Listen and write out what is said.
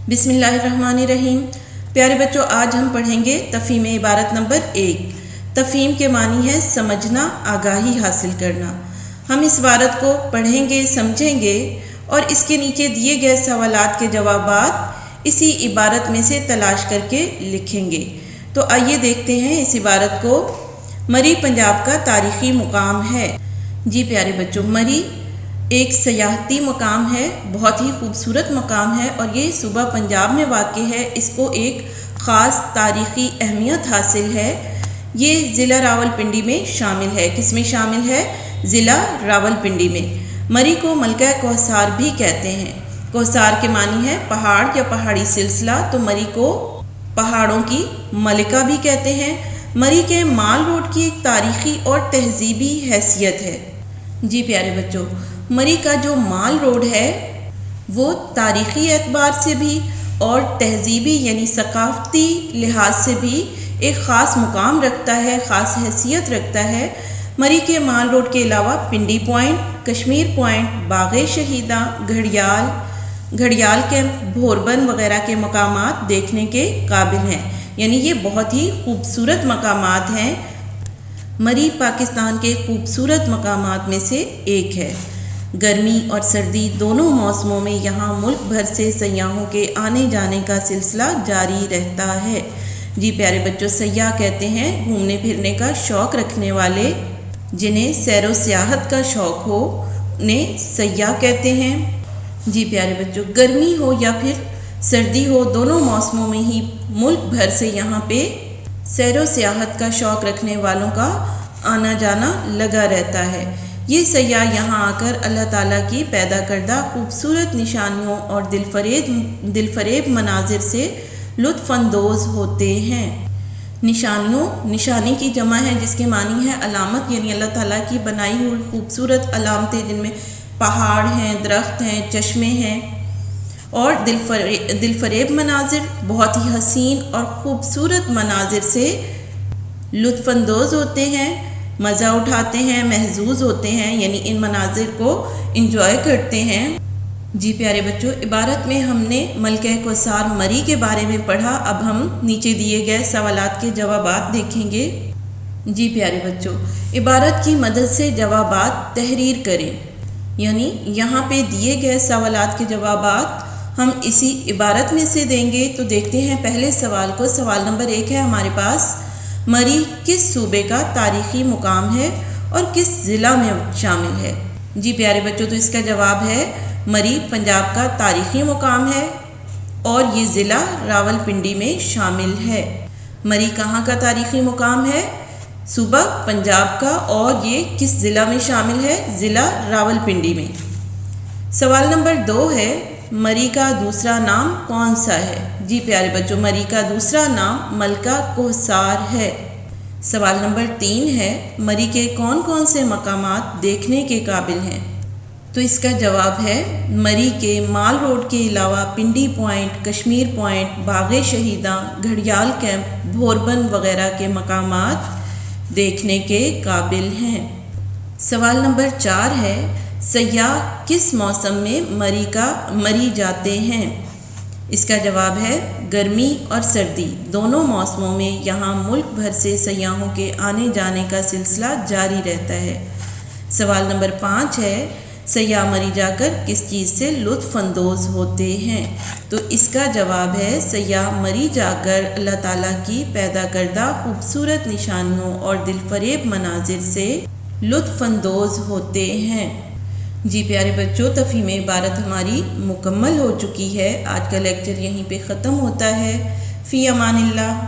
بسم اللہ الرحمن الرحیم۔ پیارے بچوں، آج ہم پڑھیں گے تفہیم عبارت نمبر 1۔ تفہیم کے معنی ہے سمجھنا، آگاہی حاصل کرنا۔ ہم اس عبارت کو پڑھیں گے، سمجھیں گے اور اس کے نیچے دیے گئے سوالات کے جوابات اسی عبارت میں سے تلاش کر کے لکھیں گے۔ تو آئیے دیکھتے ہیں اس عبارت کو۔ مری پنجاب کا تاریخی مقام ہے۔ جی پیارے بچوں، مری ایک سیاحتی مقام ہے، بہت ہی خوبصورت مقام ہے اور یہ صوبہ پنجاب میں واقع ہے۔ اس کو ایک خاص تاریخی اہمیت حاصل ہے۔ یہ ضلع راولپنڈی میں شامل ہے۔ کس میں شامل ہے؟ ضلع راولپنڈی میں۔ مری کو ملکہ کوہسار بھی کہتے ہیں۔ کوہسار کے معنی ہے پہاڑ یا پہاڑی سلسلہ، تو مری کو پہاڑوں کی ملکہ بھی کہتے ہیں۔ مری کے مال روڈ کی ایک تاریخی اور تہذیبی حیثیت ہے۔ جی پیارے بچوں، مری کا جو مال روڈ ہے وہ تاریخی اعتبار سے بھی اور تہذیبی یعنی ثقافتی لحاظ سے بھی ایک خاص مقام رکھتا ہے، خاص حیثیت رکھتا ہے۔ مری کے مال روڈ کے علاوہ پنڈی پوائنٹ، کشمیر پوائنٹ، باغ شہیداں، گھڑیال کیمپ، بھوربن وغیرہ کے مقامات دیکھنے کے قابل ہیں، یعنی یہ بہت ہی خوبصورت مقامات ہیں۔ مری پاکستان کے خوبصورت مقامات میں سے ایک ہے۔ گرمی اور سردی دونوں موسموں میں یہاں ملک بھر سے سیاحوں کے آنے جانے کا سلسلہ جاری رہتا ہے۔ جی پیارے بچوں، سیاح کہتے ہیں گھومنے پھرنے کا شوق رکھنے والے، جنہیں سیر و سیاحت کا شوق ہو انہیں سیاح کہتے ہیں۔ جی پیارے بچوں، گرمی ہو یا پھر سردی ہو، دونوں موسموں میں ہی ملک بھر سے یہاں پہ سیر و سیاحت کا شوق رکھنے والوں کا آنا جانا لگا رہتا ہے۔ یہ سیاح یہاں آ کر اللہ تعالیٰ کی پیدا کردہ خوبصورت نشانیوں اور دل فریب مناظر سے لطف اندوز ہوتے ہیں۔ نشانی کی جمع ہے جس کے معنی ہے علامت، یعنی اللہ تعالیٰ کی بنائی ہوئی خوبصورت علامتیں، جن میں پہاڑ ہیں، درخت ہیں، چشمے ہیں اور دل فریب مناظر، بہت ہی حسین اور خوبصورت مناظر سے لطف اندوز ہوتے ہیں، مزہ اٹھاتے ہیں، محظوظ ہوتے ہیں، یعنی ان مناظر کو انجوائے کرتے ہیں۔ جی پیارے بچوں، عبارت میں ہم نے ملکہ کوہسار مری کے بارے میں پڑھا۔ اب ہم نیچے دیے گئے سوالات کے جوابات دیکھیں گے۔ جی پیارے بچوں، عبارت کی مدد سے جوابات تحریر کریں، یعنی یہاں پہ دیے گئے سوالات کے جوابات ہم اسی عبارت میں سے دیں گے۔ تو دیکھتے ہیں پہلے سوال کو۔ سوال نمبر 1 ہے ہمارے پاس، مری کس صوبے کا تاریخی مقام ہے اور کس ضلع میں شامل ہے؟ جی پیارے بچوں، تو اس کا جواب ہے مری پنجاب کا تاریخی مقام ہے اور یہ ضلع راولپنڈی میں شامل ہے۔ مری کہاں کا تاریخی مقام ہے؟ صوبہ پنجاب کا، اور یہ کس ضلع میں شامل ہے؟ ضلع راولپنڈی میں۔ سوال نمبر 2 ہے، مری کا دوسرا نام کون سا ہے؟ جی پیارے بچوں، مری کا دوسرا نام ملکہ کوہسار ہے۔ سوال نمبر 3 ہے، مری کے کون کون سے مقامات دیکھنے کے قابل ہیں؟ تو اس کا جواب ہے مری کے مال روڈ کے علاوہ پنڈی پوائنٹ، کشمیر پوائنٹ، باغ شہیداں، گھڑیال کیمپ، بھوربن وغیرہ کے مقامات دیکھنے کے قابل ہیں۔ سوال نمبر 4 ہے، سیاح کس موسم میں مری جاتے ہیں؟ اس کا جواب ہے گرمی اور سردی دونوں موسموں میں یہاں ملک بھر سے سیاحوں کے آنے جانے کا سلسلہ جاری رہتا ہے۔ سوال نمبر 5 ہے، سیاح مری جا کر کس چیز سے لطف اندوز ہوتے ہیں؟ تو اس کا جواب ہے سیاح مری جا کر اللہ تعالیٰ کی پیدا کردہ خوبصورت نشانیوں اور دل فریب مناظر سے لطف اندوز ہوتے ہیں۔ جی پیارے بچوں، تفہیم عبارت ہماری مکمل ہو چکی ہے۔ آج کا لیکچر یہیں پہ ختم ہوتا ہے۔ فی امان اللہ۔